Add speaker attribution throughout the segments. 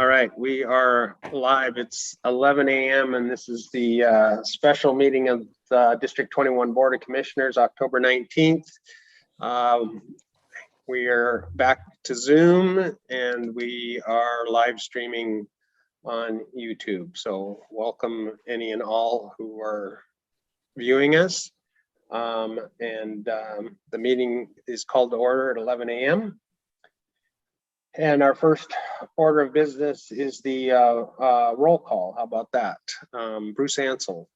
Speaker 1: All right, we are live. It's 11 a.m. and this is the special meeting of the District 21 Board of Commissioners, October 19th. We are back to Zoom and we are live streaming on YouTube. So welcome any and all who are viewing us. The meeting is called to order at 11 a.m. And our first order of business is the roll call. How about that? Bruce Ansel.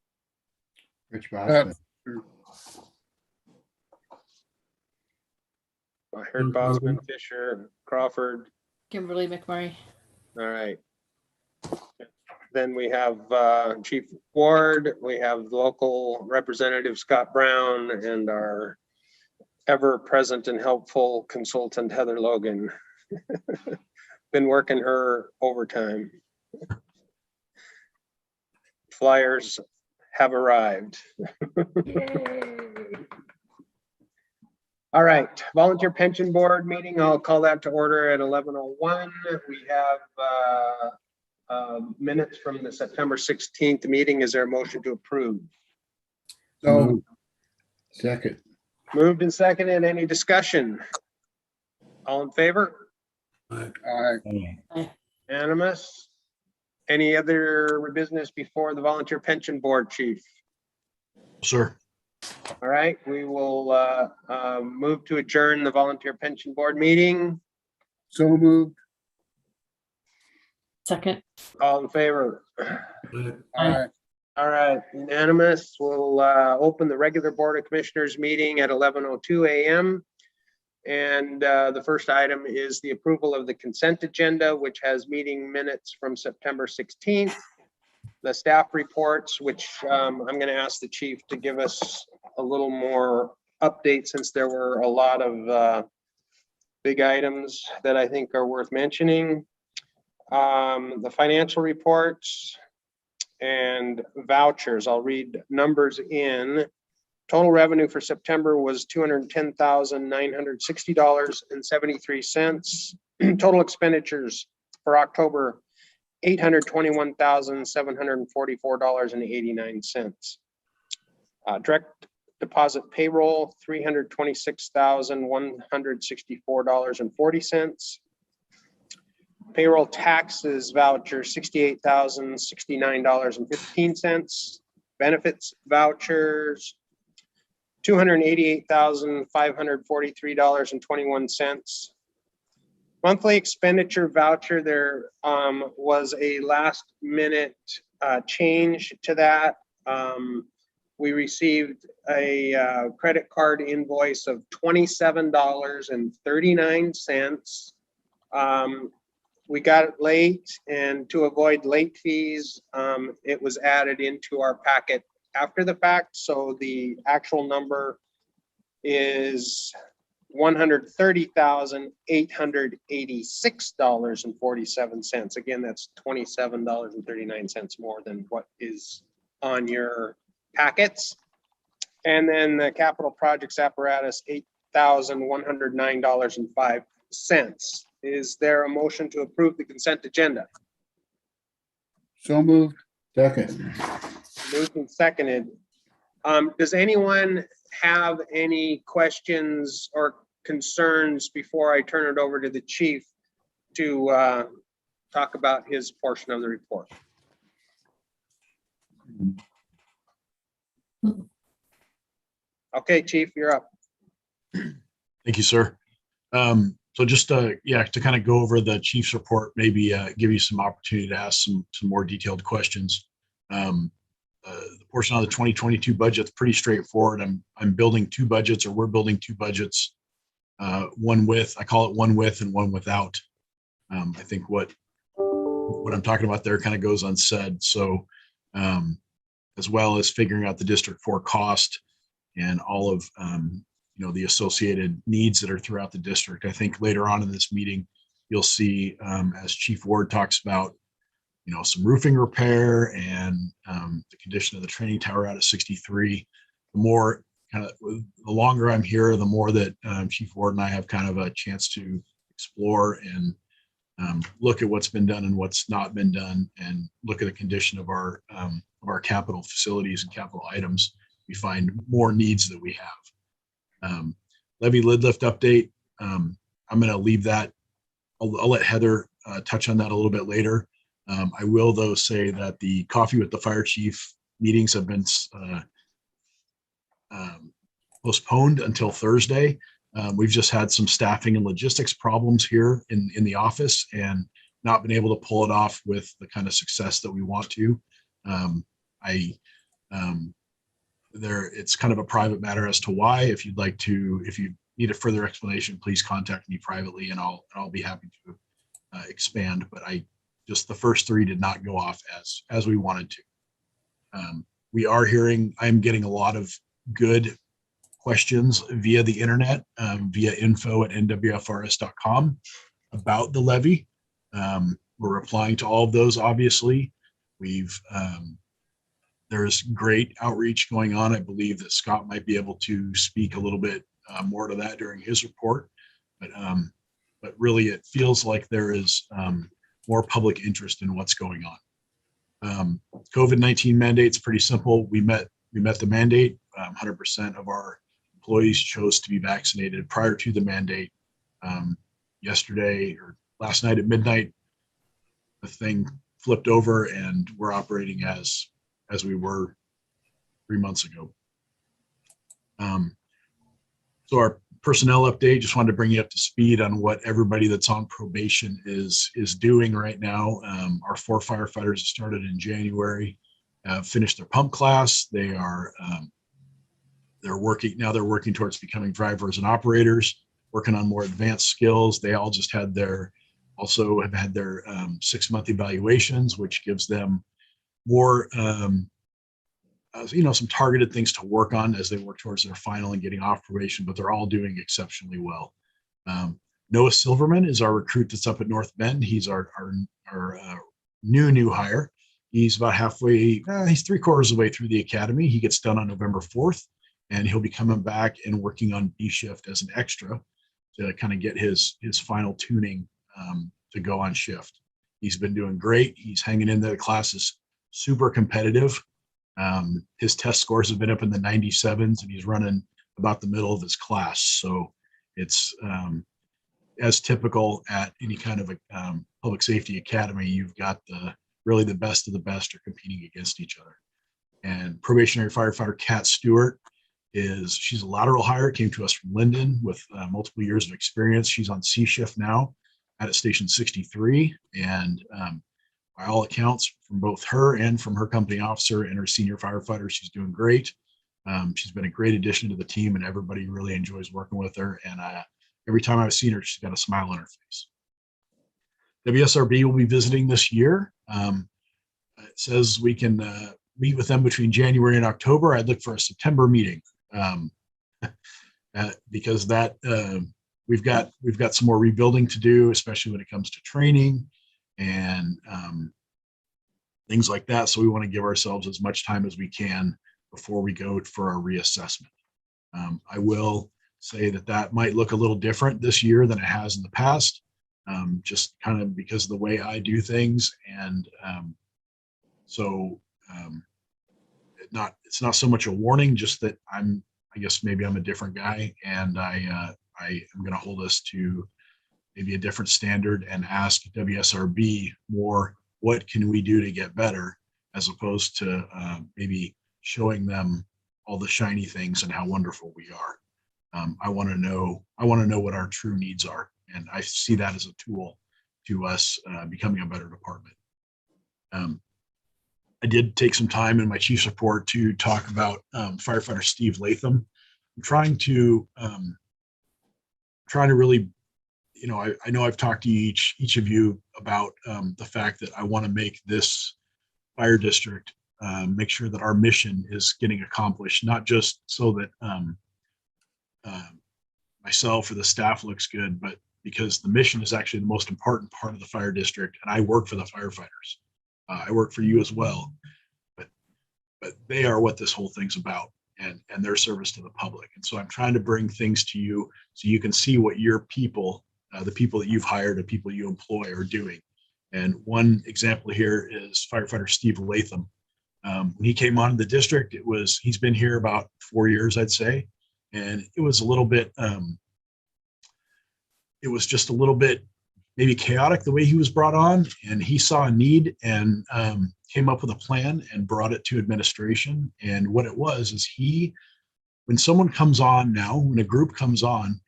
Speaker 2: Rich Bosman.
Speaker 1: I heard Bosman, Fisher, Crawford.
Speaker 3: Kimberly McMurray.
Speaker 1: All right. Then we have Chief Ward, we have local representative Scott Brown, and our ever present and helpful consultant Heather Logan. Been working her overtime. Flyers have arrived. All right, Volunteer Pension Board meeting. I'll call that to order at 11:01. We have minutes from the September 16th meeting. Is there a motion to approve?
Speaker 2: So second.
Speaker 1: Moved and seconded. Any discussion? All in favor? Unanimous. Any other business before the Volunteer Pension Board, Chief?
Speaker 4: Sir.
Speaker 1: All right, we will move to adjourn the Volunteer Pension Board meeting.
Speaker 2: So moved.
Speaker 3: Second.
Speaker 1: All in favor?
Speaker 2: Aye.
Speaker 1: All right, unanimous. We'll open the regular Board of Commissioners meeting at 11:02 a.m. And the first item is the approval of the consent agenda, which has meeting minutes from September 16th. The staff reports, which I'm going to ask the chief to give us a little more update since there were a lot of big items that I think are worth mentioning. The financial reports and vouchers. I'll read numbers in. Total revenue for September was $210,960.73. Total expenditures for October, $821,744.89. Direct deposit payroll, $326,164.40. Payroll taxes voucher, $68,069.15. Benefits vouchers, $288,543.21. Monthly expenditure voucher, there was a last minute change to that. We received a credit card invoice of $27.39. We got it late, and to avoid late fees, it was added into our packet after the fact. So the actual number is $130,886.47. Again, that's $27.39 more than what is on your packets. And then the capital projects apparatus, $8,109.05. Is there a motion to approve the consent agenda?
Speaker 2: So moved. Second.
Speaker 1: Moved and seconded. Does anyone have any questions or concerns before I turn it over to the chief to talk about his portion of the report? Okay, Chief, you're up.
Speaker 4: Thank you, sir. So just to kind of go over the chief's report, maybe give you some opportunity to ask some more detailed questions. The portion on the 2022 budget is pretty straightforward. I'm building two budgets, or we're building two budgets. One with, I call it one with and one without. I think what I'm talking about there kind of goes unsaid. So as well as figuring out the District 4 cost and all of the associated needs that are throughout the district. I think later on in this meeting, you'll see as Chief Ward talks about, some roofing repair and the condition of the training tower out at 63. The longer I'm here, the more that Chief Ward and I have kind of a chance to explore and look at what's been done and what's not been done, and look at the condition of our capital facilities and capital items. We find more needs that we have. Levy lid lift update. I'm going to leave that. I'll let Heather touch on that a little bit later. I will, though, say that the coffee with the fire chief meetings have been postponed until Thursday. We've just had some staffing and logistics problems here in the office and not been able to pull it off with the kind of success that we want to. It's kind of a private matter as to why. If you need a further explanation, please contact me privately, and I'll be happy to expand. But the first three did not go off as we wanted to. I'm getting a lot of good questions via the internet, via info@nwfrs.com about the levy. We're replying to all of those, obviously. There's great outreach going on. I believe that Scott might be able to speak a little bit more to that during his report. But really, it feels like there is more public interest in what's going on. COVID-19 mandate's pretty simple. We met the mandate. 100% of our employees chose to be vaccinated prior to the mandate. Yesterday or last night at midnight, the thing flipped over, and we're operating as we were 3 months ago. So our personnel update, just wanted to bring you up to speed on what everybody that's on probation is doing right now. Our 4 firefighters started in January, finished their pump class. They're working towards becoming drivers and operators, working on more advanced skills. They all just have had their 6-month evaluations, which gives them more, some targeted things to work on as they work towards their final and getting off probation, but they're all doing exceptionally well. Noah Silverman is our recruit that's up at North Bend. He's our new hire. He's about halfway, he's 3/4 of the way through the academy. He gets done on November 4th, and he'll be coming back and working on B shift as an extra to kind of get his final tuning to go on shift. He's been doing great. He's hanging in there. The class is super competitive. His test scores have been up in the 97s, and he's running about the middle of his class. So it's as typical at any kind of a public safety academy. You've got really the best of the best are competing against each other. And probationary firefighter Kat Stewart she's a lateral hire, came to us from Linden with multiple years of experience. She's on C shift now at Station 63, and by all accounts, from both her and from her company officer and her senior firefighter, she's doing great. She's been a great addition to the team, and everybody really enjoys working with her. And every time I've seen her, she's got a smile on her face. WSRB will be visiting this year. It says we can meet with them between January and October. I'd look for a September meeting because we've got some more rebuilding to do, especially when it comes to training and things like that. So we want to give ourselves as much time as we can before we go for our reassessment. I will say that might look a little different this year than it has in the past, just kind of because of the way I do things. And it's not so much a warning, just that I guess maybe I'm a different guy, and I am going to hold us to maybe a different standard and ask WSRB more, what can we do to get better, as opposed to maybe showing them all the shiny things and how wonderful we are. I want to know what our true needs are. And I see that as a tool to us becoming a better department. I did take some time in my chief's report to talk about firefighter Steve Latham. I'm trying to really, I know I've talked to each of you about the fact that I want to make this fire district, make sure that our mission is getting accomplished, not just so that myself or the staff looks good, but because the mission is actually the most important part of the fire district, and I work for the firefighters. I work for you as well, but they are what this whole thing's about, and their service to the public. And so I'm trying to bring things to you so you can see what your people the people that you've hired, the people you employ are doing. And one example here is firefighter Steve Latham. When he came on the district, he's been here about 4 years, I'd say. And it was a little bit, it was just a little bit maybe chaotic the way he was brought on, and he saw a need and came up with a plan and brought it to administration. And what it was is when someone comes on now, when a group comes on,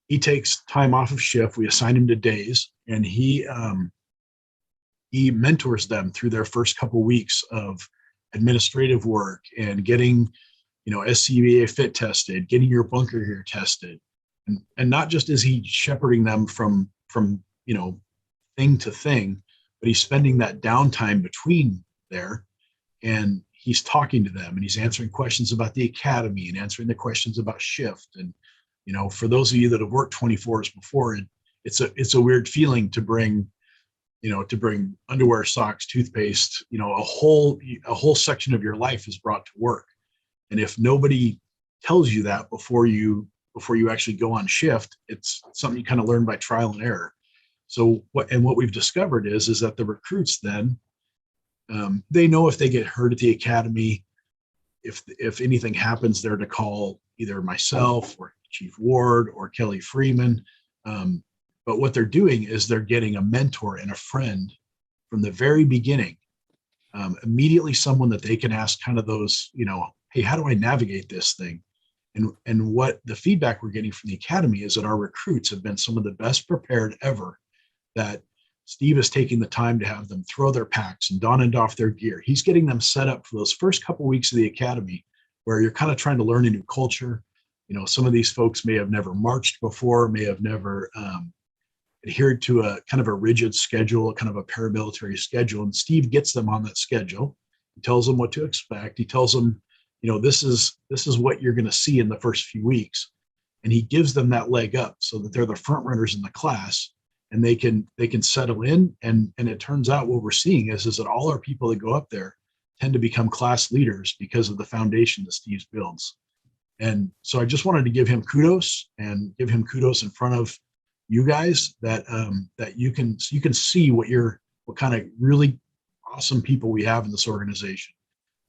Speaker 4: he takes time off of shift. We assign him to days, and he mentors them through their first couple weeks of administrative work and getting, SCBA fit tested, getting your bunker gear tested. And not just is he shepherding them from thing to thing, but he's spending that downtime between there, and he's talking to them, and he's answering questions about the academy and answering the questions about shift. And for those of you that have worked 24s before, it's a weird feeling to bring underwear, socks, toothpaste, a whole section of your life is brought to work. And if nobody tells you that before you actually go on shift, it's something you kind of learn by trial and error. So what we've discovered is that the recruits then, they know if they get hurt at the academy, if anything happens, they're to call either myself or Chief Ward or Kelly Freeman. But what they're doing is they're getting a mentor and a friend from the very beginning, immediately someone that they can ask kind of those, hey, how do I navigate this thing? And what the feedback we're getting from the academy is that our recruits have been some of the best prepared ever, that Steve is taking the time to have them throw their packs and don and doff their gear. He's getting them set up for those first couple of weeks of the academy where you're kind of trying to learn a new culture. Some of these folks may have never marched before, may have never adhered to a kind of a rigid schedule, kind of a paramilitary schedule. And Steve gets them on that schedule. He tells them what to expect. He tells them, this is what you're going to see in the first few weeks. And he gives them that leg up so that they're the front runners in the class, and they can settle in. And it turns out what we're seeing is that all our people that go up there tend to become class leaders because of the foundation that Steve builds. And so I just wanted to give him kudos in front of you guys, that you can see what kind of really awesome people we have in this organization.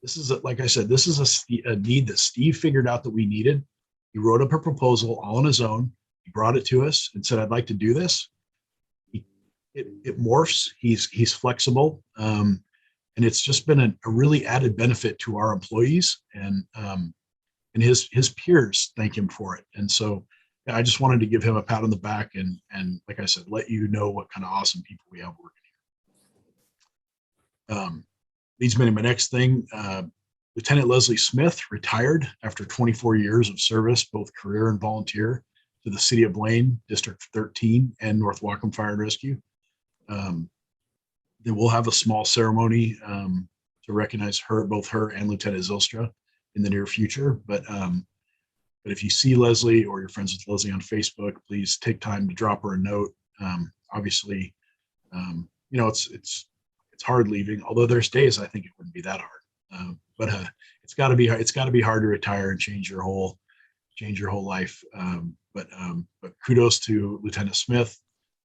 Speaker 4: This is, like I said, this is a need that Steve figured out that we needed. He wrote up a proposal all on his own. He brought it to us and said, I'd like to do this. It morphs. He's flexible. And it's just been a really added benefit to our employees, and his peers thank him for it. And so I just wanted to give him a pat on the back and like I said, let you know what kind of awesome people we have working here. Leads me to my next thing. Lieutenant Leslie Smith retired after 24 years of service, both career and volunteer, to the City of Blaine, District 13, and North Wacom Fire and Rescue. They will have a small ceremony to recognize both her and Lieutenant Zylstra in the near future. But if you see Leslie or you're friends with Leslie on Facebook, please take time to drop her a note. Obviously, it's hard leaving, although there's days I think it wouldn't be that hard. But it's got to be hard to retire and change your whole life. But kudos to Lieutenant Smith.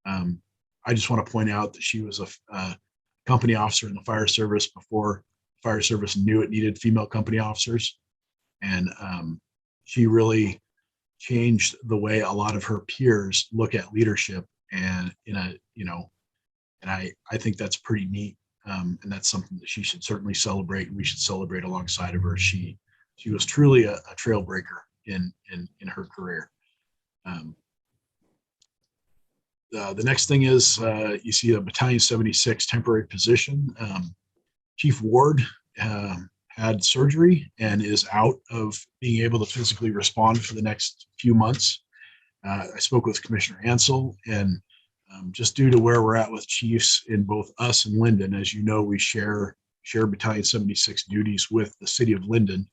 Speaker 4: I just want to point out that she was a company officer in the fire service before the fire service knew it needed female company officers, and she really changed the way a lot of her peers look at leadership. And I think that's pretty neat. And that's something that she should certainly celebrate. We should celebrate alongside of her. She was truly a trailbreaker in her career. The next thing is you see a Battalion 76 temporary position. Chief Ward had surgery and is out of being able to physically respond for the next few months. I spoke with Commissioner Ansel, and just due to where we're at with chiefs in both us and Linden, as you know, we share Battalion 76 duties with the City of Linden.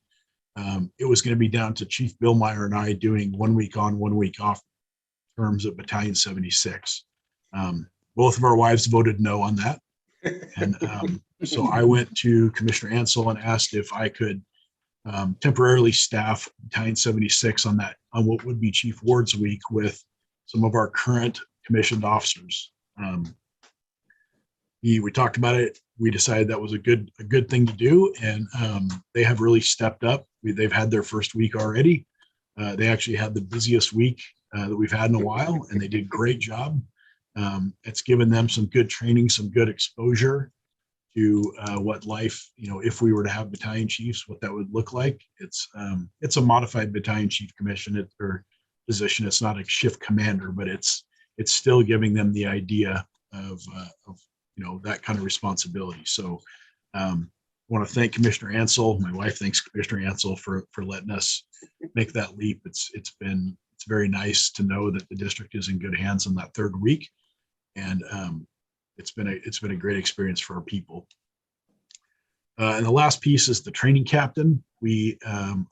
Speaker 4: It was going to be down to Chief Bill Meyer and I doing 1 week on, 1 week off terms of Battalion 76. Both of our wives voted no on that. And so I went to Commissioner Ansel and asked if I could temporarily staff Battalion 76 on what would be Chief Ward's week with some of our current commissioned officers. We talked about it. We decided that was a good thing to do, and they have really stepped up. They've had their first week already. They actually had the busiest week that we've had in a while, and they did a great job. It's given them some good training, some good exposure to what life, if we were to have battalion chiefs, what that would look like. It's a modified battalion chief commission or position. It's not a shift commander, but it's still giving them the idea of that kind of responsibility. So I want to thank Commissioner Ansel. My wife thanks Commissioner Ansel for letting us make that leap. It's very nice to know that the district is in good hands on that third week, and it's been a great experience for our people. And the last piece is the training captain. We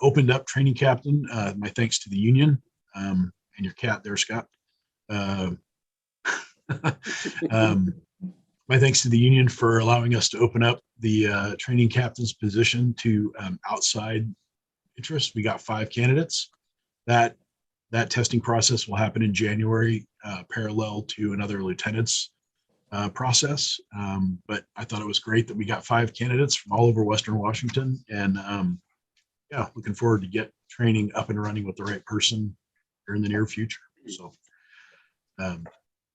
Speaker 4: opened up training captain. My thanks to the union and your cat there, Scott. My thanks to the union for allowing us to open up the training captain's position to outside interest. We got 5 candidates. That testing process will happen in January, parallel to another lieutenant's process. But I thought it was great that we got 5 candidates from all over Western Washington, and looking forward to get training up and running with the right person here in the near future. So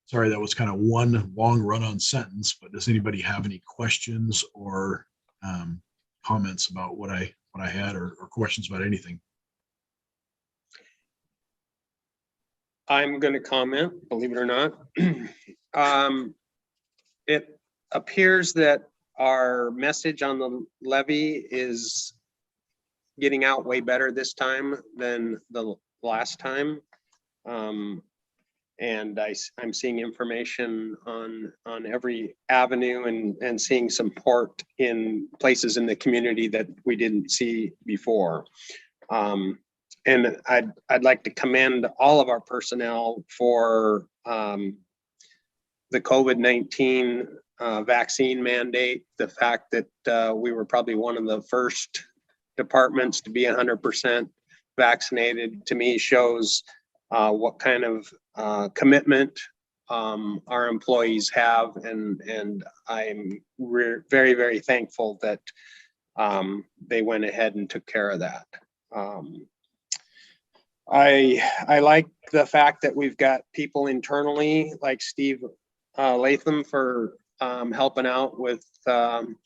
Speaker 4: sorry, that was kind of one long run-on sentence, but does anybody have any questions or comments about what I had, or questions about anything?
Speaker 1: I'm going to comment, believe it or not. It appears that our message on the levy is getting out way better this time than the last time. And I'm seeing information on every avenue and seeing support in places in the community that we didn't see before. And I'd like to commend all of our personnel for the COVID-19 vaccine mandate. The fact that we were probably one of the first departments to be 100% vaccinated, to me shows what kind of commitment our employees have, and I'm very, very thankful that they went ahead and took care of that. I like the fact that we've got people internally like Steve Latham for helping out with the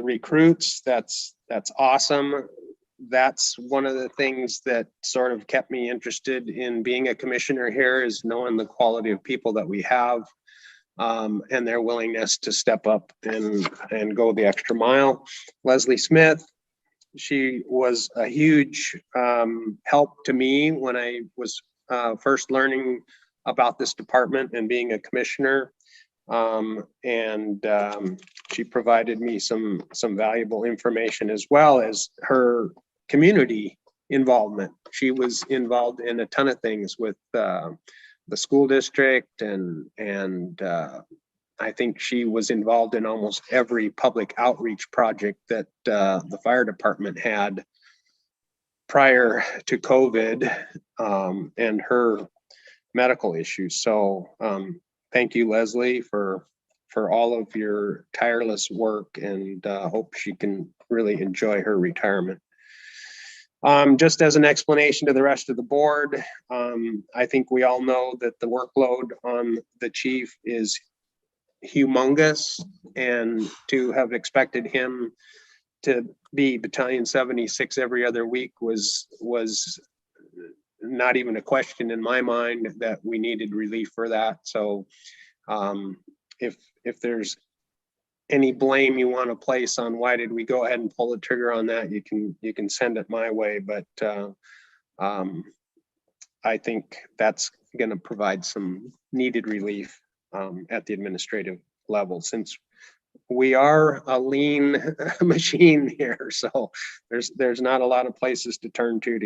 Speaker 1: recruits. That's awesome. That's one of the things that sort of kept me interested in being a commissioner here, is knowing the quality of people that we have, and their willingness to step up and go the extra mile. Leslie Smith, she was a huge help to me when I was first learning about this department and being a commissioner. She provided me some valuable information, as well as her community involvement. She was involved in a ton of things with the school district, and I think she was involved in almost every public outreach project that the fire department had prior to COVID and her medical issues. So thank you, Leslie, for all of your tireless work, and hope she can really enjoy her retirement. Just as an explanation to the rest of the board, I think we all know that the workload on the chief is humongous, and to have expected him to be battalion 76 every other week was not even a question in my mind that we needed relief for that. So if there's any blame you want to place on why did we go ahead and pull the trigger on that, you can send it my way, but I think that's going to provide some needed relief at the administrative level, since we are a lean machine here. So there's not a lot of places to turn to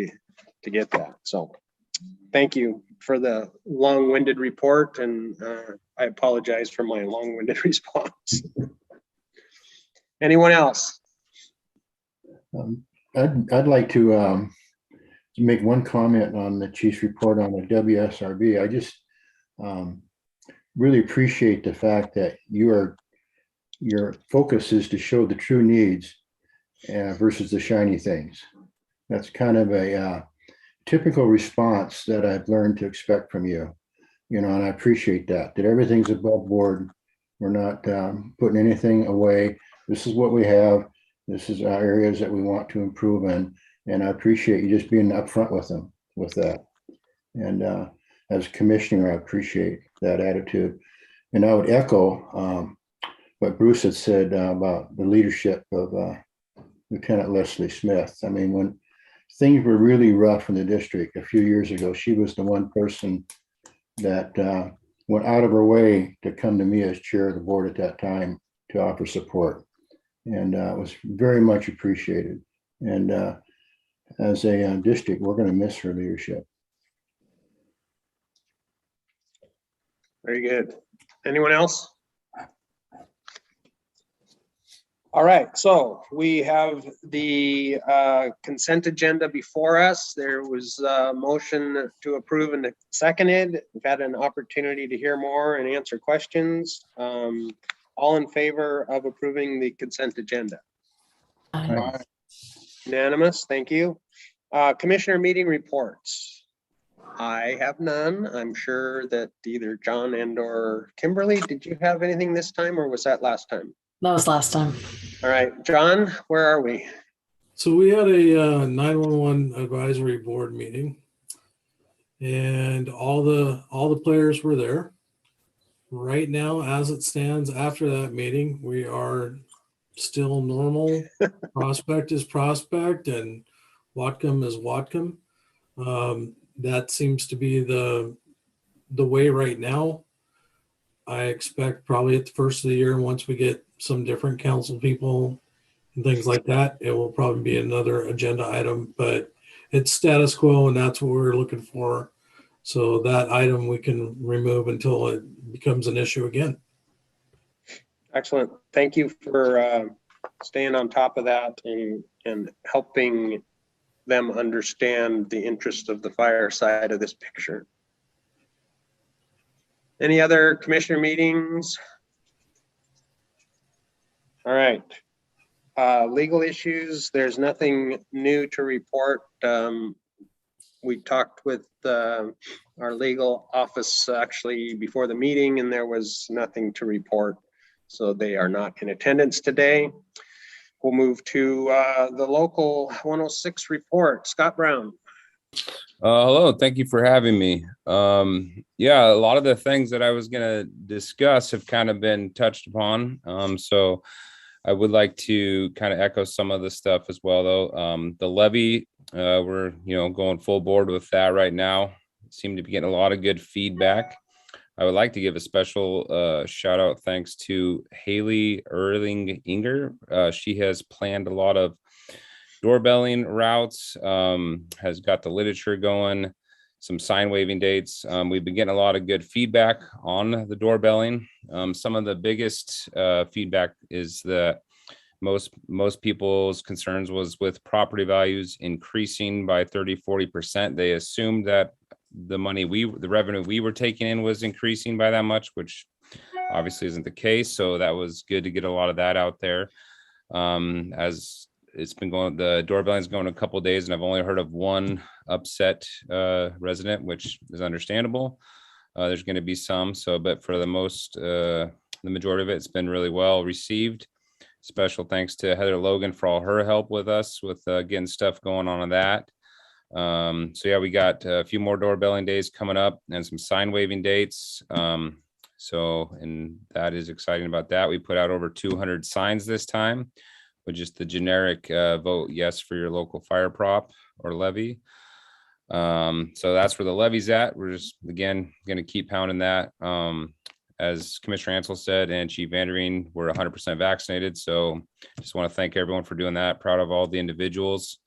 Speaker 1: get that. So thank you for the long-winded report, and I apologize for my long-winded response. Anyone else?
Speaker 2: I'd like to to make one comment on the chief's report on the WSRB. I just really appreciate the fact that your focus is to show the true needs versus the shiny things. That's kind of a typical response that I've learned to expect from you, and I appreciate that everything's above board. We're not putting anything away. This is what we have. This is our areas that we want to improve in. And I appreciate you just being upfront with them with that. And as commissioner, I appreciate that attitude. And I would echo what Bruce had said about the leadership of Lieutenant Leslie Smith. I mean, when things were really rough in the district a few years ago, she was the one person that went out of her way to come to me as chair of the board at that time to offer support. And it was very much appreciated. And as a district, we're going to miss her leadership.
Speaker 1: Very good. Anyone else? All right, so we have the consent agenda before us. There was a motion to approve and seconded. We've had an opportunity to hear more and answer questions. All in favor of approving the consent agenda?
Speaker 2: Aye.
Speaker 1: Unanimous, thank you. Commissioner meeting reports. I have none. I'm sure that either John and or Kimberly, did you have anything this time or was that last time?
Speaker 3: That was last time.
Speaker 1: All right, John, where are we?
Speaker 5: So we had a 911 advisory board meeting, and all the players were there. Right now, as it stands after that meeting, we are still normal. Prospect is prospect, and Whatcom is Whatcom. That seems to be the way right now. I expect probably at the first of the year, once we get some different council people and things like that, it will probably be another agenda item, but it's status quo and that's what we're looking for. So that item we can remove until it becomes an issue again.
Speaker 1: Excellent. Thank you for staying on top of that and helping them understand the interest of the fire side of this picture. Any other commissioner meetings? All right. Legal issues, there's nothing new to report. We talked with our legal office actually before the meeting and there was nothing to report. So they are not in attendance today. We'll move to the local 106 report. Scott Brown.
Speaker 6: Hello, thank you for having me. Yeah, a lot of the things that I was going to discuss have kind of been touched upon. So I would like to kind of echo some of the stuff as well, though. The levy, we're going full board with that right now. Seem to be getting a lot of good feedback. I would like to give a special shout out thanks to Haley Erling-Inger. She has planned a lot of doorbelling routes, has got the literature going, some sign waving dates. We've been getting a lot of good feedback on the doorbelling. Some of the biggest feedback is that most people's concerns was with property values increasing by 30-40%. They assumed that the revenue we were taking in was increasing by that much, which obviously isn't the case. So that was good to get a lot of that out there. As it's been going, the doorbelling's going a couple of days and I've only heard of one upset resident, which is understandable. There's going to be some, but for the majority of it's been really well received. Special thanks to Heather Logan for all her help with us with getting stuff going on that. So yeah, we got a few more doorbelling days coming up and some sign waving dates. And that is exciting about that. We put out over 200 signs this time with just the generic vote yes for your local fire prop or levy. So that's where the levy's at. We're just, again, going to keep pounding that. As Commissioner Ansel said, and Chief Vanderveen, we're 100% vaccinated. So just want to thank everyone for doing that. Proud of all the individuals.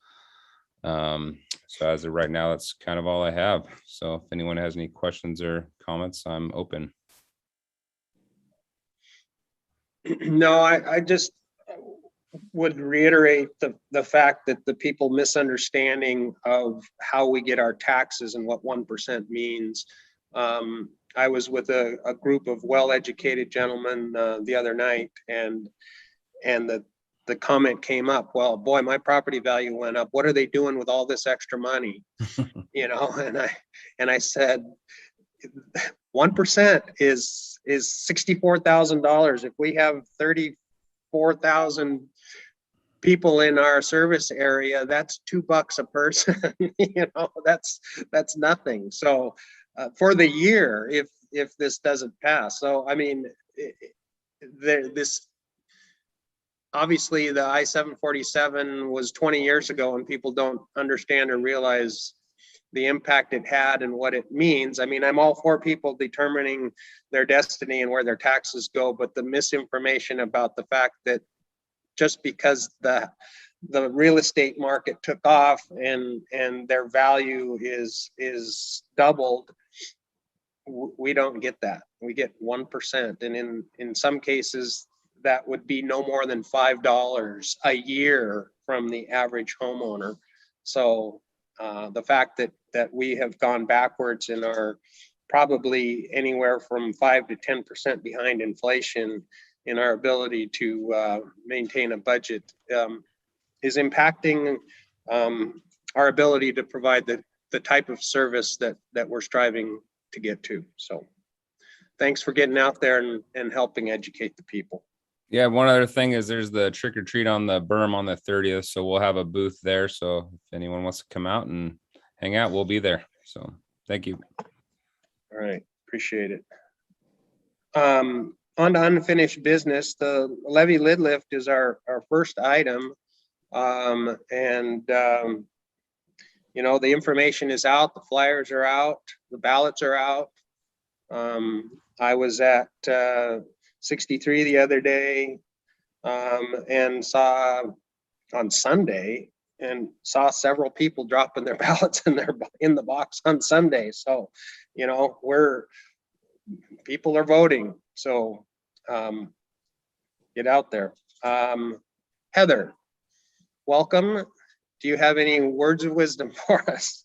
Speaker 6: So as of right now, that's kind of all I have. So if anyone has any questions or comments, I'm open.
Speaker 1: No, I just, would reiterate the fact that the people misunderstanding of how we get our taxes and what 1% means. I was with a group of well-educated gentlemen the other night, and the comment came up, well, boy, my property value went up. What are they doing with all this extra money? You know, and I said, 1% is $64,000. If we have 34,000 people in our service area, that's $2 a person. You know, that's nothing. So for the year, if this doesn't pass, so I mean, this obviously the I-747 was 20 years ago, and people don't understand or realize the impact it had and what it means. I mean, I'm all for people determining their destiny and where their taxes go, but the misinformation about the fact that just because the real estate market took off and their value is doubled, we don't get that. We get 1%, and in some cases that would be no more than $5 a year from the average homeowner. So the fact that we have gone backwards and are probably anywhere from 5 to 10% behind inflation in our ability to maintain a budget is impacting our ability to provide the type of service that we're striving to get to. So thanks for getting out there and helping educate the people.
Speaker 6: Yeah, one other thing is there's the trick or treat on the berm on the 30th. So we'll have a booth there. So if anyone wants to come out and hang out, we'll be there. So thank you.
Speaker 1: All right, appreciate it. On to unfinished business, the levy lid lift is our first item. You know, the information is out, the flyers are out, the ballots are out. I was at 63 the other day and saw on Sunday and saw several people dropping their ballots in the box on Sunday. So, you know, people are voting. So get out there. Heather, welcome. Do you have any words of wisdom for us?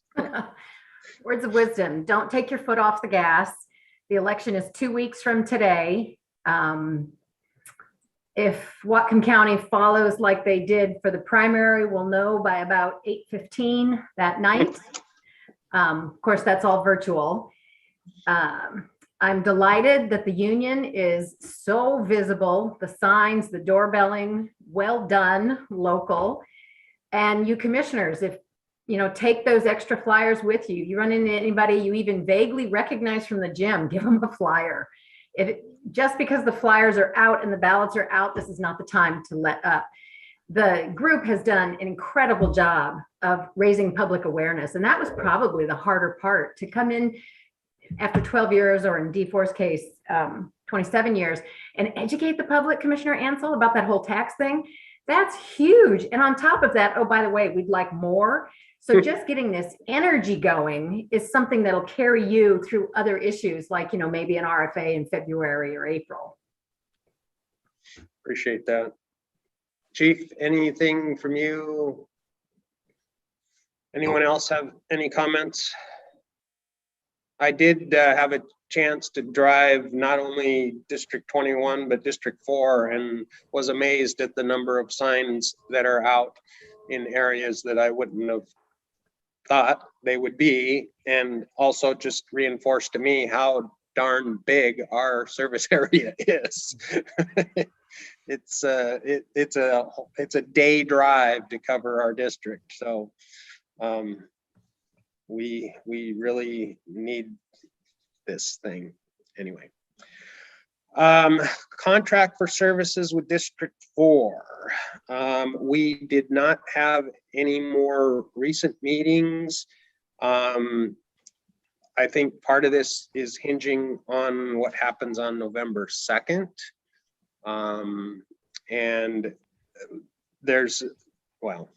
Speaker 3: Words of wisdom. Don't take your foot off the gas. The election is 2 weeks from today. If Whatcom County follows like they did for the primary, we'll know by about 8:15 that night. Of course, that's all virtual. I'm delighted that the union is so visible, the signs, the doorbelling, well done, local. And you commissioners, if you know, take those extra flyers with you. You run into anybody you even vaguely recognize from the gym, give them a flyer. Just because the flyers are out and the ballots are out, this is not the time to let up. The group has done an incredible job of raising public awareness. And that was probably the harder part, to come in after 12 years, or in D4's case, 27 years, and educate the public, Commissioner Ansel, about that whole tax thing. That's huge. And on top of that, oh, by the way, we'd like more. So just getting this energy going is something that'll carry you through other issues, like, you know, maybe an RFA in February or April.
Speaker 1: Appreciate that. Chief, anything from you? Anyone else have any comments? I did have a chance to drive not only District 21, but District 4, and was amazed at the number of signs that are out in areas that I wouldn't have thought they would be, and also just reinforced to me how darn big our service area is. It's a day drive to cover our district. So we really need this thing anyway. Contract for services with District 4. We did not have any more recent meetings. I think part of this is hinging on what happens on November 2nd. And there's, well,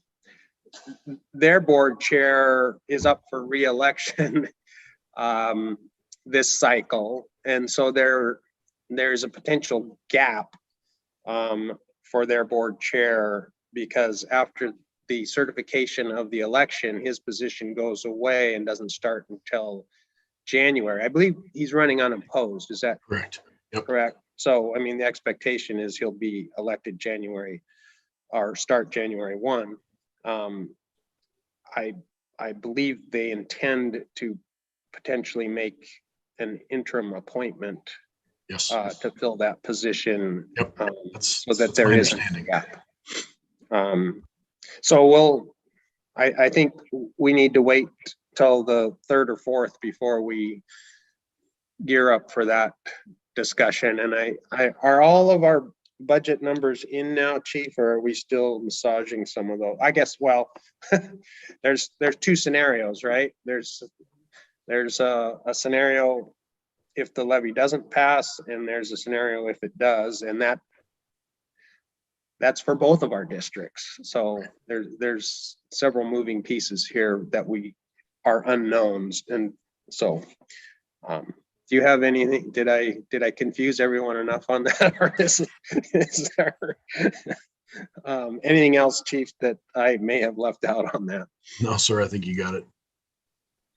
Speaker 1: their board chair is up for re-election this cycle. And so there's a potential gap for their board chair, because after the certification of the election, his position goes away and doesn't start until January. I believe he's running unopposed. Is that
Speaker 4: Correct. Yep.
Speaker 1: correct? So, I mean, the expectation is he'll be elected January or start January 1. I believe they intend to potentially make an interim appointment
Speaker 4: Yes.
Speaker 1: to fill that position.
Speaker 4: Yep.
Speaker 1: So that there
Speaker 4: my
Speaker 1: is a
Speaker 4: understanding.
Speaker 1: gap. So I think we need to wait till the 3rd or 4th before we gear up for that discussion. And are all of our budget numbers in now, Chief, or are we still massaging some of those? I guess, well, there's 2 scenarios, right? There's a scenario if the levy doesn't pass, and there's a scenario if it does, and that's for both of our districts. So there's several moving pieces here that we are unknowns. And so do you have anything? Did I confuse everyone enough on that? Or is there anything else, Chief, that I may have left out on that?
Speaker 4: No, sir, I think you got it.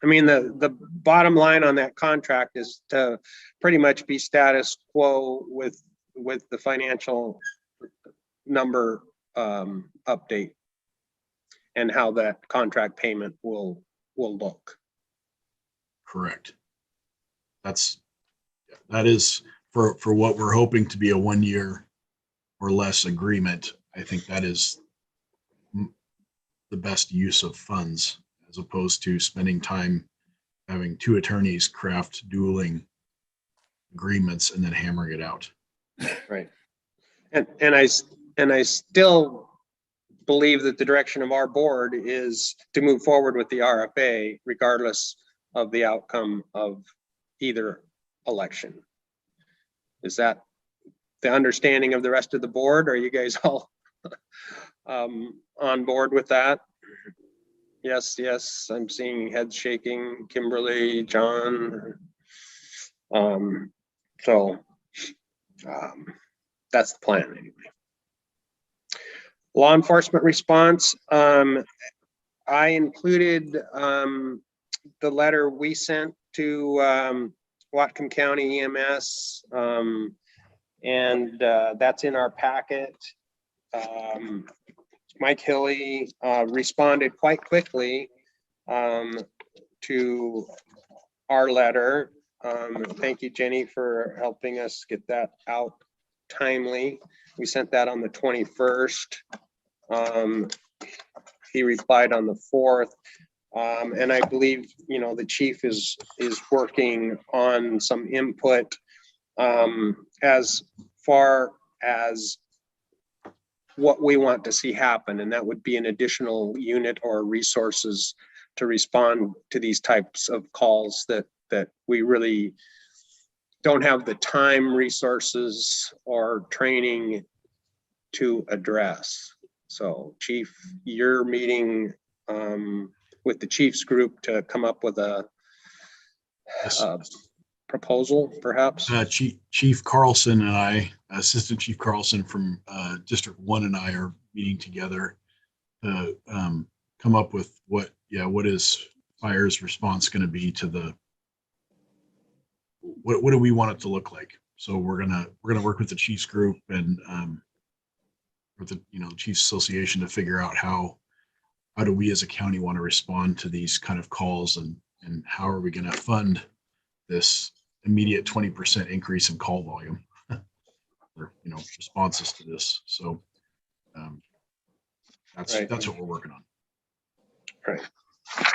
Speaker 1: I mean, the bottom line on that contract is to pretty much be status quo with the financial number update and how that contract payment will look.
Speaker 4: Correct. That is for what we're hoping to be a 1 year or less agreement. I think that is the best use of funds, as opposed to spending time having 2 attorneys craft dueling agreements and then hammering it out.
Speaker 1: Right. And I still believe that the direction of our board is to move forward with the RFA regardless of the outcome of either election. Is that the understanding of the rest of the board? Are you guys all on board with that? Yes, I'm seeing heads shaking. Kimberly, John. That's the plan anyway. Law enforcement response. I included the letter we sent to Whatcom County EMS, and that's in our packet. Mike Hilly responded quite quickly to our letter. Thank you, Jenny, for helping us get that out timely. We sent that on the 21st. He replied on the 4th. And I believe, the chief is working on some input as far as what we want to see happen. And that would be an additional unit or resources to respond to these types of calls that we really don't have the time, resources, or training to address. So Chief, you're meeting with the Chiefs group to come up with a proposal, perhaps?
Speaker 4: Chief Carlson and I, Assistant Chief Carlson from District 1 and I are meeting together to come up with what is fire's response going to be to what do we want it to look like? So we're gonna work with the Chiefs group and with the Chiefs Association to figure out how do we as a county want to respond to these kind of calls, and how are we going to fund this immediate 20% increase in call volume or responses to this. So that's what we're working on.
Speaker 1: Right.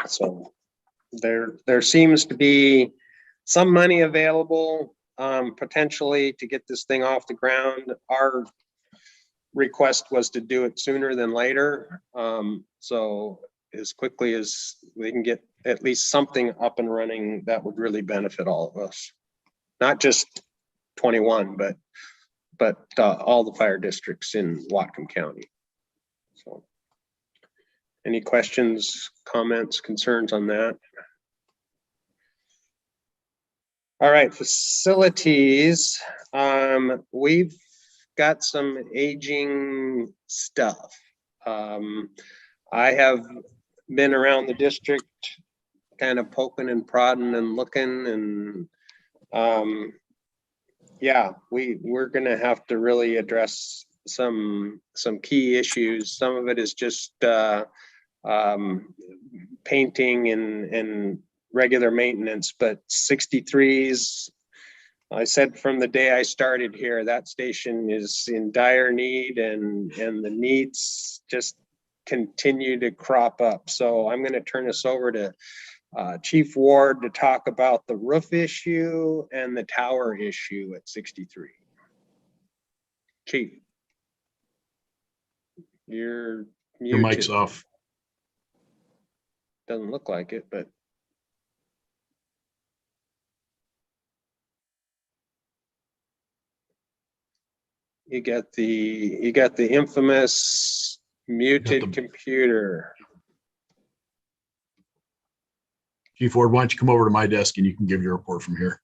Speaker 1: So there seems to be some money available potentially to get this thing off the ground. Our request was to do it sooner than later. So as quickly as we can get at least something up and running, that would really benefit all of us. Not just 21, but all the fire districts in Whatcom County. So any questions, comments, concerns on that? All right, facilities. We've got some aging stuff. I have been around the district kind of poking and prodding and looking, and yeah, we're gonna have to really address some key issues. Some of it is just painting and regular maintenance, but 63s, I said from the day I started here, that station is in dire need, and the needs just continue to crop up. So I'm going to turn this over to Chief Ward to talk about the roof issue and the tower issue at 63. Chief, you're
Speaker 4: Your mic's
Speaker 1: muted.
Speaker 4: off.
Speaker 1: Doesn't look like it, but you got the infamous muted computer.
Speaker 4: Chief Ward, why don't you come over to my desk and you can give your report from here.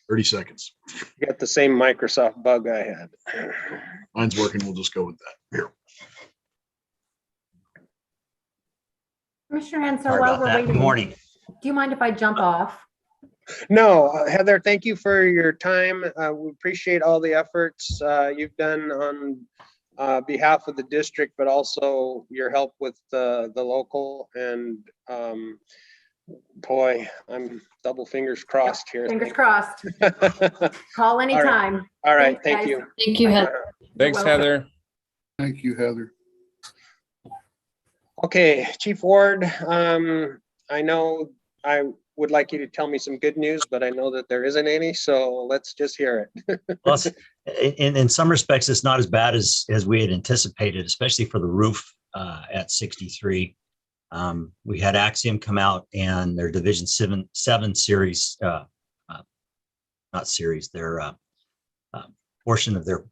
Speaker 4: "30 seconds.
Speaker 1: You got the same Microsoft bug I had.
Speaker 4: Mine's working. We'll just go with that. Here.
Speaker 3: Commissioner Hensel,
Speaker 7: Sorry
Speaker 3: while
Speaker 7: about
Speaker 3: we're
Speaker 7: that.
Speaker 3: waiting,
Speaker 7: Good morning.
Speaker 3: do you mind if I jump off?
Speaker 1: No, Heather, thank you for your time. We appreciate all the efforts you've done on behalf of the district, but also your help with the local. And boy, I'm double fingers crossed here.
Speaker 3: Fingers crossed. Call anytime.
Speaker 1: All right, thank
Speaker 3: Thanks,
Speaker 1: you.
Speaker 3: guys.
Speaker 8: Thank you, Heather.
Speaker 6: Thanks,
Speaker 3: welcome.
Speaker 6: Heather.
Speaker 9: Thank you, Heather.
Speaker 1: Okay, Chief Ward, I know I would like you to tell me some good news, but I know that there isn't any, so let's just hear it.
Speaker 7: Well, in some respects, it's not as bad as we had anticipated, especially for the roof at 63. We had Axiom come out and their Division 7 series, not series, their portion of their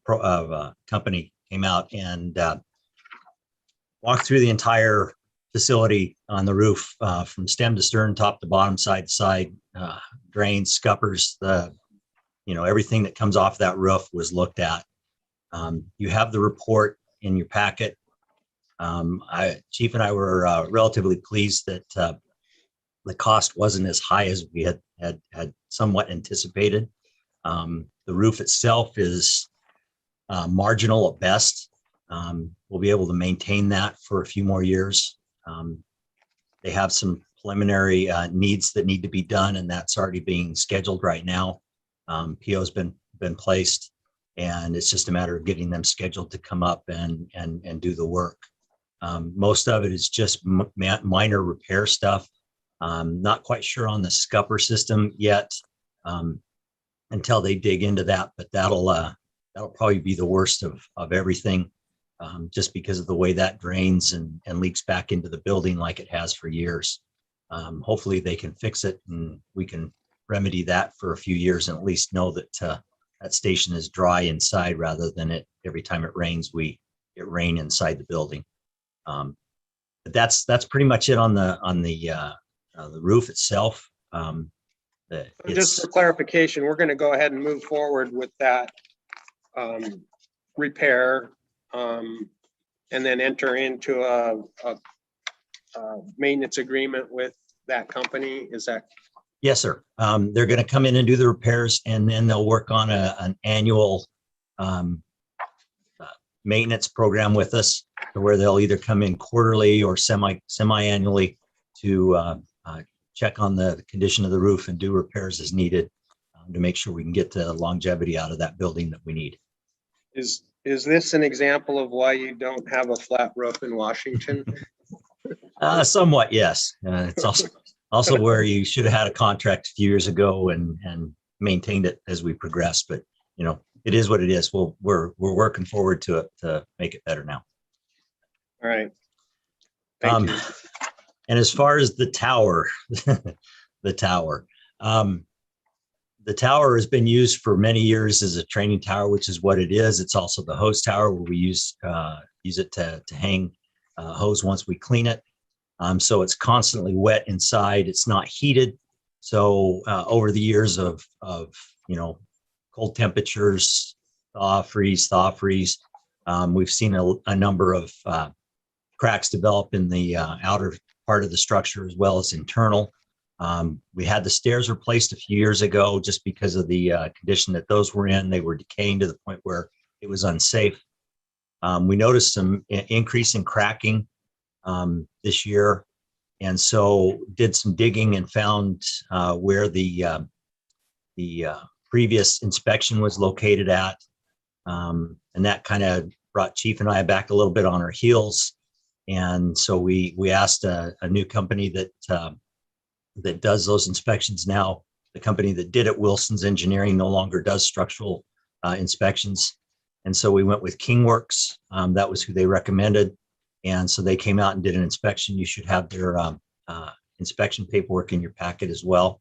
Speaker 7: company came out and walked through the entire facility on the roof from stem to stern, top to bottom, side to side, drains, scuppers, everything that comes off that roof was looked at. You have the report in your packet. Chief and I were relatively pleased that the cost wasn't as high as we had somewhat anticipated. The roof itself is marginal at best. We'll be able to maintain that for a few more years. They have some preliminary needs that need to be done, and that's already being scheduled right now. PO's been placed, and it's just a matter of getting them scheduled to come up and do the work. Most of it is just minor repair stuff. Not quite sure on the scupper system yet until they dig into that, but that'll probably be the worst of everything. Just because of the way that drains and leaks back into the building like it has for years. Hopefully they can fix it and we can remedy that for a few years and at least know that that station is dry inside rather than every time it rains, we get rain inside the building. But that's pretty much it on the roof itself.
Speaker 1: Just for clarification, we're going to go ahead and move forward with that repair. And then enter into a maintenance agreement with that company. Is that?
Speaker 7: Yes, sir. They're going to come in and do the repairs, and then they'll work on an annual maintenance program with us, where they'll either come in quarterly or semi-annually to check on the condition of the roof and do repairs as needed to make sure we can get the longevity out of that building that we need.
Speaker 1: Is this an example of why you don't have a flat roof in Washington?
Speaker 7: Somewhat, yes. It's also where you should have had a contract a few years ago and maintained it as we progress. But it is what it is. We're working forward to it to make it better now.
Speaker 1: All right. Thank you.
Speaker 7: And as far as the tower, the tower has been used for many years as a training tower, which is what it is. It's also the hose tower where we use it to hang hose once we clean it. So it's constantly wet inside. It's not heated. So over the years of cold temperatures, thaw, freeze, we've seen a number of cracks develop in the outer part of the structure as well as internal. We had the stairs replaced a few years ago just because of the condition that those were in. They were decaying to the point where it was unsafe. We noticed some increase in cracking this year, and so did some digging and found where the previous inspection was located at, and that kind of brought Chief and I back a little bit on our heels. And so we asked a new company that does those inspections now. The company that did it, Wilson's Engineering, no longer does structural inspections. And so we went with Kingworks. That was who they recommended. And so they came out and did an inspection. You should have their inspection paperwork in your packet as well.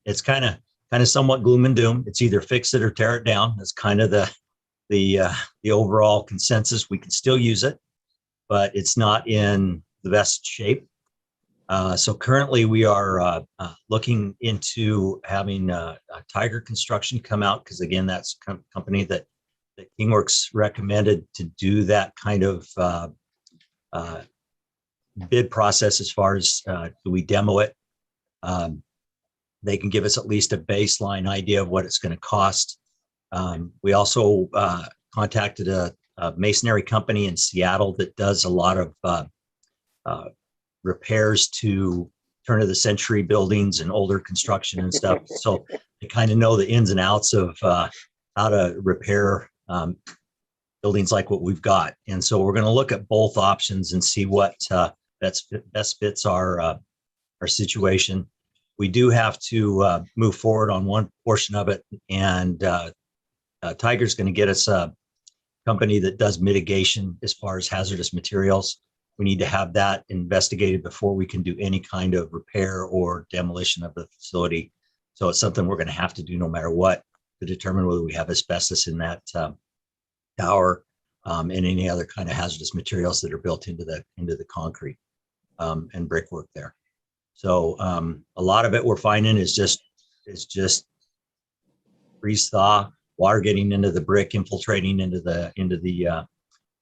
Speaker 7: It's kind of somewhat gloom and doom. It's either fix it or tear it down. That's kind of the overall consensus. We can still use it, but it's not in the best shape. So currently we are looking into having Tiger Construction come out, because again, that's a company that Kingworks recommended to do that kind of bid process as far as do we demo it. They can give us at least a baseline idea of what it's going to cost. We also contacted a masonry company in Seattle that does a lot of repairs to turn of the century buildings and older construction and stuff. So they kind of know the ins and outs of how to repair buildings like what we've got. And so we're going to look at both options and see what best fits our situation. We do have to move forward on one portion of it, and Tiger's going to get us a company that does mitigation as far as hazardous materials. We need to have that investigated before we can do any kind of repair or demolition of the facility. So it's something we're going to have to do no matter what to determine whether we have asbestos in that tower and any other kind of hazardous materials that are built into the concrete and brickwork there. So a lot of it we're finding is just freeze thaw, water getting into the brick, infiltrating into the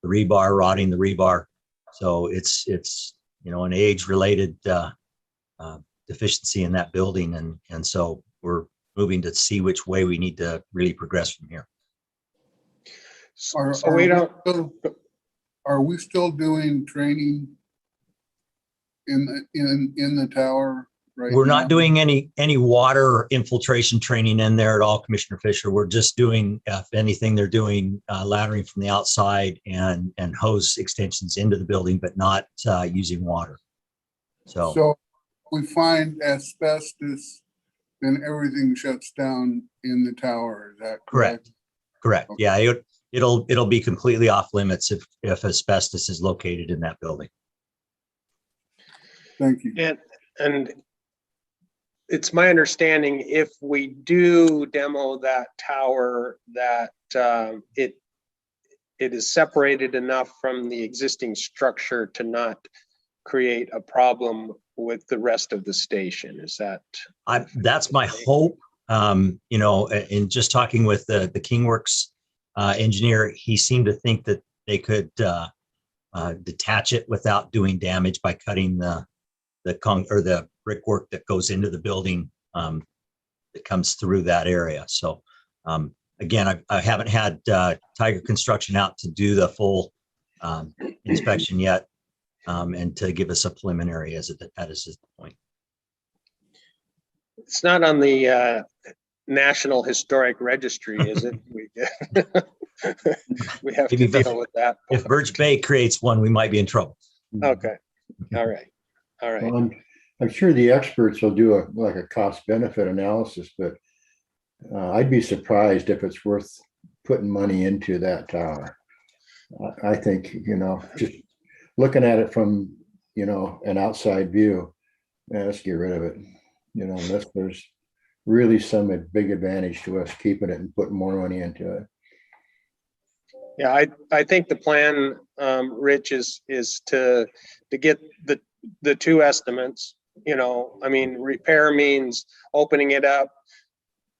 Speaker 7: rebar, rotting the rebar. So it's an age-related deficiency in that building, and so we're moving to see which way we need to really progress from here.
Speaker 8: Are we still doing training in the tower? Right.
Speaker 7: We're not doing any water infiltration training in there at all, Commissioner Fisher. We're just doing, if anything, they're doing laddering from the outside and hose extensions into the building, but not using water. So
Speaker 8: we find asbestos, then everything shuts down in the tower. Is that correct?
Speaker 7: Correct.
Speaker 8: Okay.
Speaker 7: Yeah, it'll be completely off limits if asbestos is located in that building.
Speaker 8: Thank you.
Speaker 1: And it's my understanding, if we do demo that tower, that it is separated enough from the existing structure to not create a problem with the rest of the station. Is that?
Speaker 7: That's my hope. In just talking with the Kingworks engineer, he seemed to think that they could detach it without doing damage by cutting the brickwork that goes into the building that comes through that area. So again, I haven't had Tiger Construction out to do the full inspection yet, and to give us a preliminary as that is the point.
Speaker 1: It's not on the National Historic Registry, is it? We have
Speaker 7: Maybe
Speaker 1: to deal with that.
Speaker 7: If Birch Bay creates one, we might be in trouble.
Speaker 1: Okay. All right.
Speaker 2: Well, I'm sure the experts will do a cost benefit analysis, but I'd be surprised if it's worth putting money into that tower. I think, just looking at it from, an outside view, let's get rid of it. Unless there's really some big advantage to us keeping it and putting more money into it.
Speaker 1: Yeah, I think the plan, Rich, is to get the two estimates, I mean, repair means opening it up,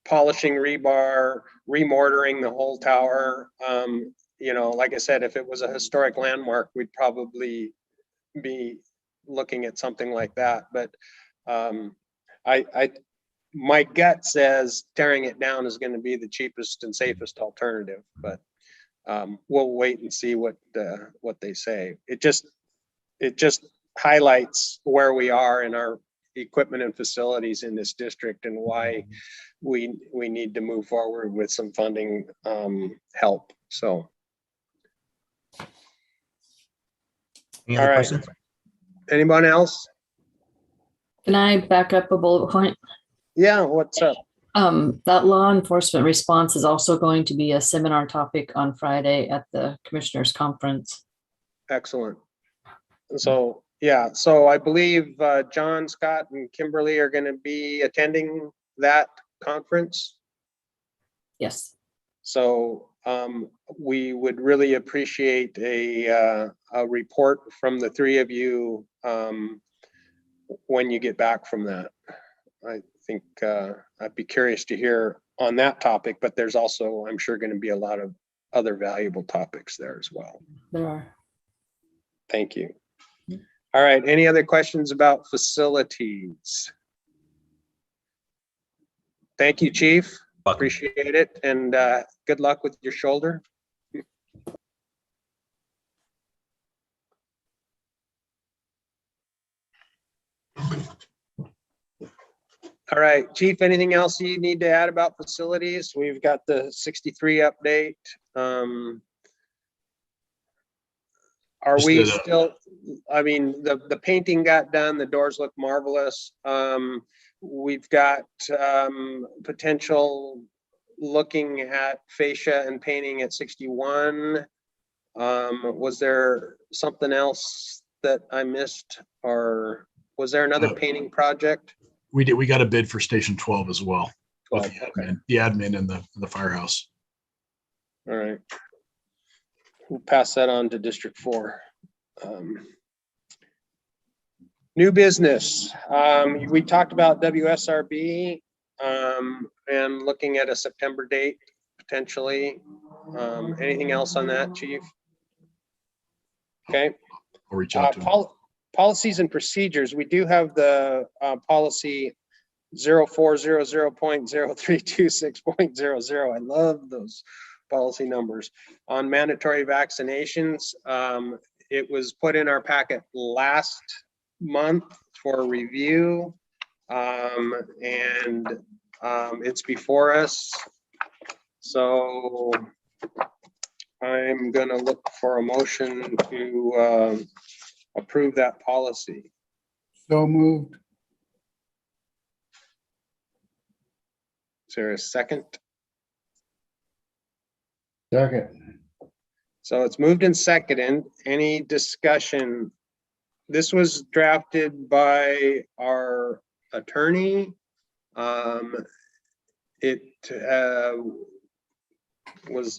Speaker 1: polishing rebar, remortaring the whole tower. Like I said, if it was a historic landmark, we'd probably be looking at something like that. But my gut says tearing it down is going to be the cheapest and safest alternative, but we'll wait and see what they say. It just highlights where we are in our equipment and facilities in this district and why we need to move forward with some funding help. So.
Speaker 7: Any other
Speaker 1: All right.
Speaker 7: questions?
Speaker 1: Anyone else?
Speaker 9: Can I back up a bullet point?
Speaker 1: Yeah, what's up?
Speaker 9: That law enforcement response is also going to be a seminar topic on Friday at the Commissioners Conference.
Speaker 1: Excellent. So, yeah, so I believe John, Scott, and Kimberly are going to be attending that conference.
Speaker 9: Yes.
Speaker 1: So we would really appreciate a report from the three of you when you get back from that. I think I'd be curious to hear on that topic, but there's also, I'm sure, going to be a lot of other valuable topics there as well.
Speaker 9: There are.
Speaker 1: Thank you. All right, any other questions about facilities? Thank you, Chief.
Speaker 7: Welcome.
Speaker 1: Appreciate it, and good luck with your shoulder. All right, Chief, anything else you need to add about facilities? We've got the 63 update. Are we still, I mean, the painting got done, the doors look marvelous. We've got potential looking at fascia and painting at 61. Was there something else that I missed, or was there another painting project?
Speaker 4: We did. We got a bid for Station 12 as well.
Speaker 1: 12,
Speaker 4: With
Speaker 1: okay.
Speaker 4: the admin and the firehouse.
Speaker 1: All right. We'll pass that on to District 4. New business. We talked about WSRB and looking at a September date potentially. Anything else on that, Chief? Okay.
Speaker 4: I'll reach out to him.
Speaker 1: Policies and procedures. We do have the policy 0400.0326.00. I love those policy numbers on mandatory vaccinations. It was put in our packet last month for review, and it's before us. So I'm going to look for a motion to approve that policy.
Speaker 8: So moved.
Speaker 1: Is there a second?
Speaker 2: Second.
Speaker 1: So it's moved and seconded. Any discussion? This was drafted by our attorney.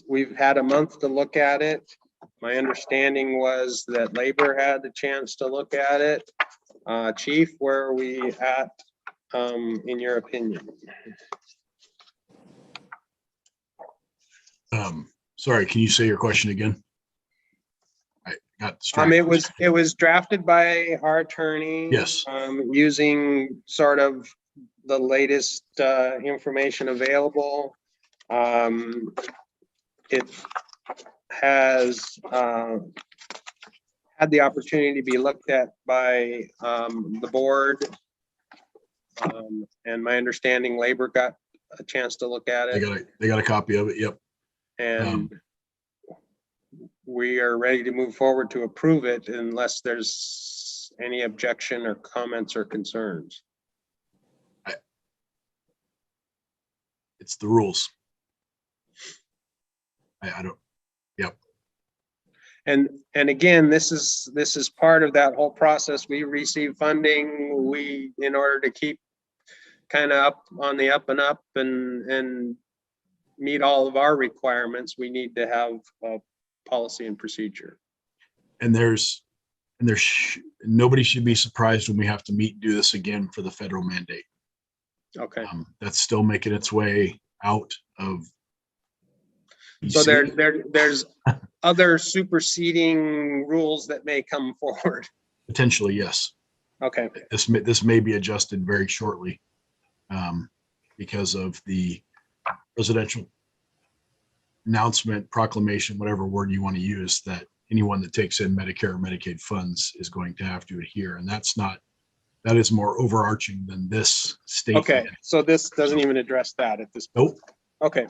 Speaker 1: We've had a month to look at it. My understanding was that labor had the chance to look at it. Chief, where are we at in your opinion?
Speaker 4: Sorry, can you say your question again? I got distracted.
Speaker 1: It was drafted by our attorney.
Speaker 4: Yes.
Speaker 1: Using sort of the latest information available. It has had the opportunity to be looked at by the board. And my understanding, labor got a chance to look at it.
Speaker 4: They got a copy of it. Yep.
Speaker 1: And we are ready to move forward to approve it unless there's any objection or comments or concerns.
Speaker 4: It's the rules. I don't. Yep.
Speaker 1: And again, this is part of that whole process. We receive funding. In order to keep kind of up on the up and up and meet all of our requirements, we need to have a policy and procedure.
Speaker 4: And there's And nobody should be surprised when we have to meet and do this again for the federal mandate.
Speaker 1: Okay.
Speaker 4: That's still making its way out of.
Speaker 1: So
Speaker 4: BC.
Speaker 1: there's other superseding rules that may come forward.
Speaker 4: Potentially, yes.
Speaker 1: Okay.
Speaker 4: This may be adjusted very shortly because of the presidential announcement, proclamation, whatever word you want to use, that anyone that takes in Medicare or Medicaid funds is going to have to adhere. And that is more overarching than this statement.
Speaker 1: Okay. So this doesn't even address that at this point.
Speaker 4: Nope.
Speaker 1: Okay.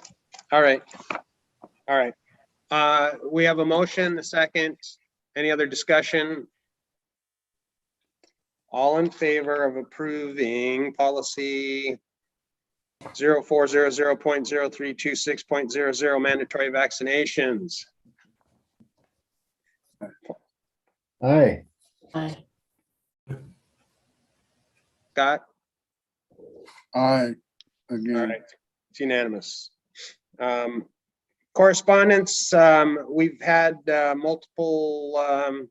Speaker 1: All right. All right. We have a motion, a second. Any other discussion? All in favor of approving policy 0400.0326.00 mandatory vaccinations?
Speaker 2: Aye.
Speaker 9: Aye.
Speaker 1: Scott?
Speaker 8: Aye.
Speaker 1: All
Speaker 8: Again,
Speaker 1: right, it's unanimous. Correspondence, we've had multiple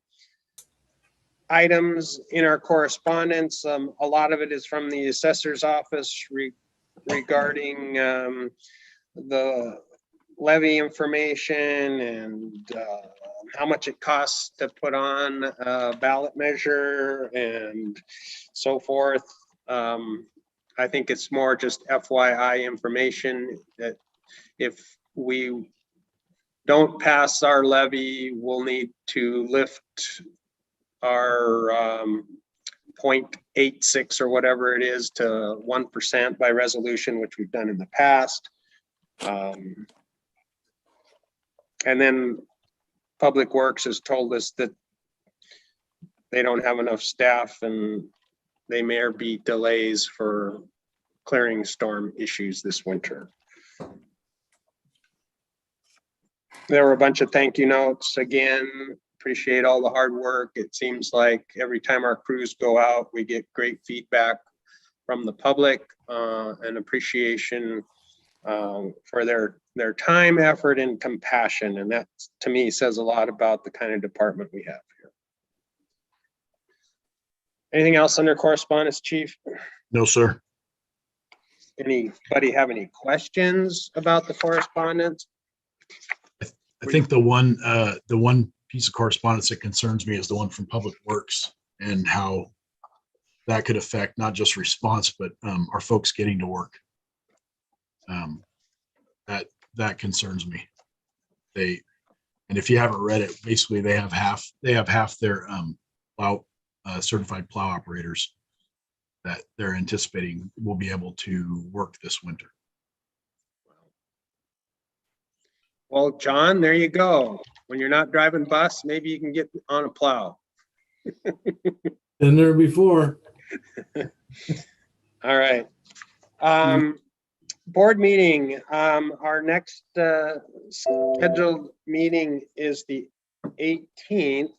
Speaker 1: items in our correspondence. A lot of it is from the assessor's office regarding the levy information and how much it costs to put on a ballot measure and so forth. I think it's more just FYI information that if we don't pass our levy, we'll need to lift our 0.86 or whatever it is to 1% by resolution, which we've done in the past. And then Public Works has told us that they don't have enough staff and they may be delays for clearing storm issues this winter. There were a bunch of thank you notes. Again, appreciate all the hard work. It seems like every time our crews go out, we get great feedback from the public and appreciation for their time, effort, and compassion. And that, to me, says a lot about the kind of department we have here. Anything else under correspondence, Chief?
Speaker 4: No, sir.
Speaker 1: Anybody have any questions about the correspondence?
Speaker 4: I think the one piece of correspondence that concerns me is the one from Public Works and how that could affect not just response, but our folks getting to work. That concerns me. And if you haven't read it, basically they have half their certified plow operators that they're anticipating will be able to work this winter.
Speaker 1: Well, John, there you go. When you're not driving bus, maybe you can get on a plow.
Speaker 5: Been there before.
Speaker 1: All right. Board meeting, our next scheduled meeting is the 18th,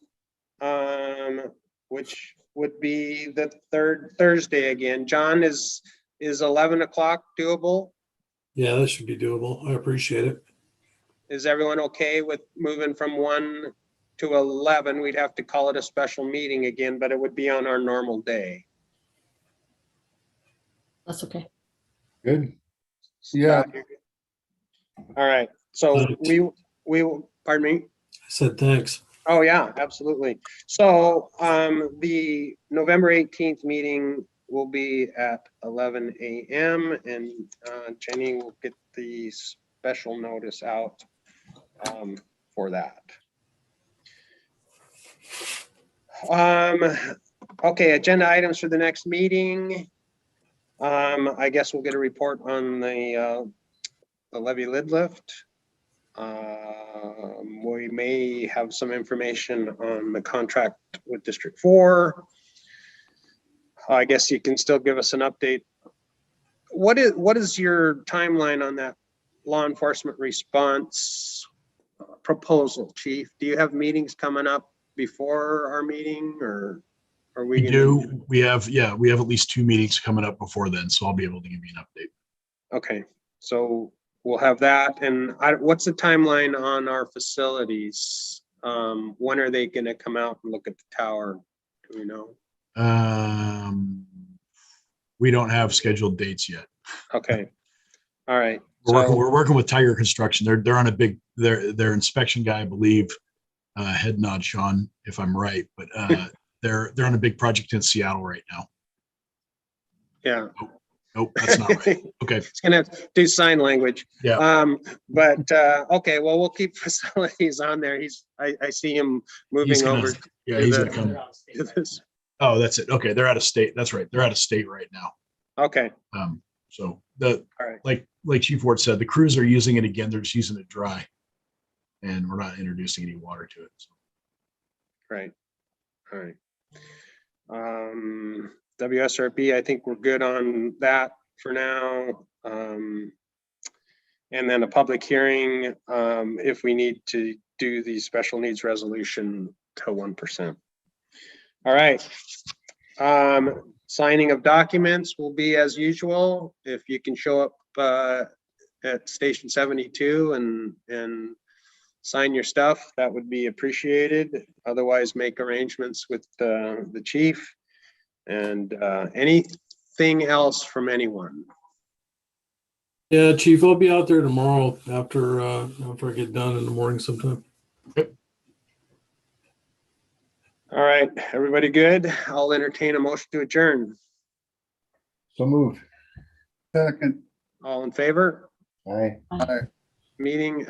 Speaker 1: which would be the third Thursday again. John, is 11 o'clock doable?
Speaker 5: Yeah, that should be doable. I appreciate it.
Speaker 1: Is everyone okay with moving from 1 to 11? We'd have to call it a special meeting again, but it would be on our normal day.
Speaker 9: That's okay.
Speaker 2: Good.
Speaker 8: Yeah.
Speaker 1: Scott, you're good? All right, so we will, pardon me?
Speaker 5: I said thanks.
Speaker 1: Oh, yeah, absolutely. So the November 18th meeting will be at 11 a.m. and Jenny will get the special notice out for that. Okay, agenda items for the next meeting. I guess we'll get a report on the levy lid lift. We may have some information on the contract with District 4. I guess you can still give us an update. What is your timeline on that law enforcement response proposal, Chief? Do you have meetings coming up before our meeting, or are we?
Speaker 4: We do. We have at least 2 meetings coming up before then, so I'll be able to give you an update.
Speaker 1: Okay, so we'll have that. And what's the timeline on our facilities When are they gonna come out and look at the tower? Do we know?
Speaker 4: We don't have scheduled dates yet.
Speaker 1: Okay, all right.
Speaker 4: We're working with Tiger Construction. They're on a big, their inspection guy, I believe, head nod, Sean, if I'm right, but they're on a big project in Seattle right now.
Speaker 1: Yeah.
Speaker 4: Nope, that's not right. Okay.
Speaker 1: It's gonna have to do sign language.
Speaker 4: Yeah.
Speaker 1: But okay, well, we'll keep facilities on there. I see him
Speaker 4: He's
Speaker 1: moving
Speaker 4: gonna,
Speaker 1: over.
Speaker 4: yeah,
Speaker 1: to
Speaker 4: he's
Speaker 1: the-
Speaker 4: gonna come.
Speaker 1: to this.
Speaker 4: Oh, that's it. Okay, they're out of state. That's right. They're out of state right now.
Speaker 1: Okay,
Speaker 4: So
Speaker 1: all right.
Speaker 4: like Chief Ward said, the crews are using it again. They're just using it dry, and we're not introducing any water to it. So.
Speaker 1: Right. All right. WSRB, I think we're good on that for now. And then a public hearing, if we need to do the special needs resolution to 1%. All right. Signing of documents will be as usual. If you can show up at Station 72 and sign your stuff, that would be appreciated. Otherwise, make arrangements with the chief. And anything else from anyone?
Speaker 5: Yeah, Chief, I'll be out there tomorrow after I get done in the morning sometime.
Speaker 1: All right, everybody good? I'll entertain a motion to adjourn.
Speaker 2: So moved.
Speaker 8: Second.
Speaker 1: All in favor?
Speaker 2: Aye.
Speaker 1: Meeting